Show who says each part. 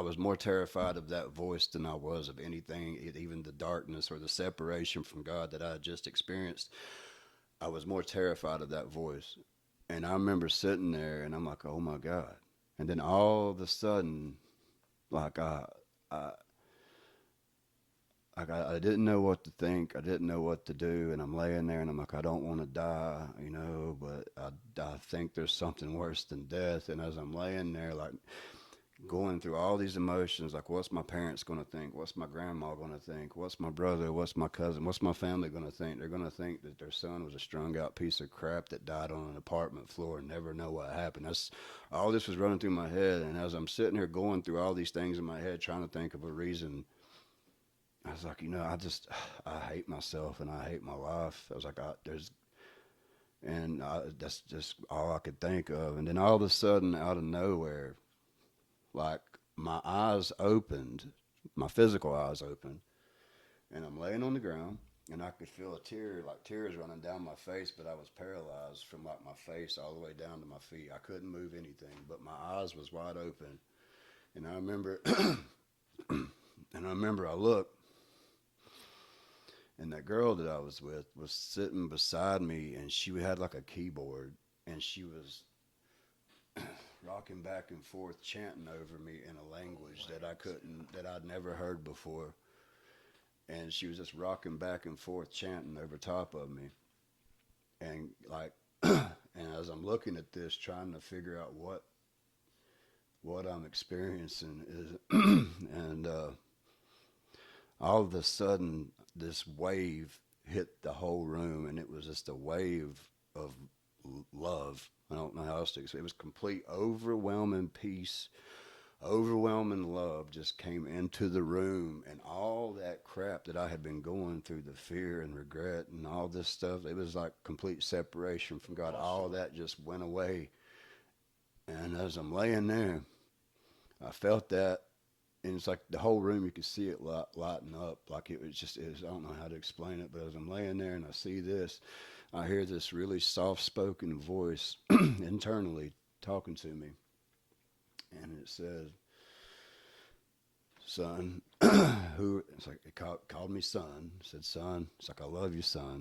Speaker 1: I was more terrified of that voice than I was of anything, even the darkness or the separation from God that I had just experienced. I was more terrified of that voice. And I remember sitting there and I'm like, oh my God. And then all of a sudden, like I, I didn't know what to think. I didn't know what to do. And I'm laying there and I'm like, I don't want to die, but I think there's something worse than death. And as I'm laying there, like going through all these emotions, like what's my parents going to think? What's my grandma going to think? What's my brother? What's my cousin? What's my family going to think? They're going to think that their son was a strung out piece of crap that died on an apartment floor and never know what happened. That's all this was running through my head. And as I'm sitting here going through all these things in my head, trying to think of a reason, I was like, I hate myself and I hate my life. I was like, that's just all I could think of. And then all of a sudden, out of nowhere, like my eyes opened, my physical eyes opened, and I'm laying on the ground, and I could feel a tear, like tears running down my face, but I was paralyzed from like my face all the way down to my feet. I couldn't move anything, but my eyes was wide open, and I remember, I looked, and that girl that I was with was sitting beside me, and she had like a keyboard, and she was rocking back and forth, chanting over me in a language that I'd never heard before. And she was just rocking back and forth, chanting over top of me. And like, and as I'm looking at this, trying to figure out what I'm experiencing is, and all of a sudden, this wave hit the whole room, and it was just a wave of love. I don't know how else to explain. It was complete, overwhelming peace, overwhelming love just came into the room, and all that crap that I had been going through, the fear and regret and all this stuff, it was like complete separation from God. All
Speaker 2: Awesome.
Speaker 1: that just went away. And as I'm laying there, I felt that, and it's like the whole room, you could see it lighting up. Like I don't know how to explain it, but as I'm laying there and I see this, I hear this really soft spoken voice internally talking to me. And it says, son, who, it's like, it called me son. It said, son, it's like, I love you, son.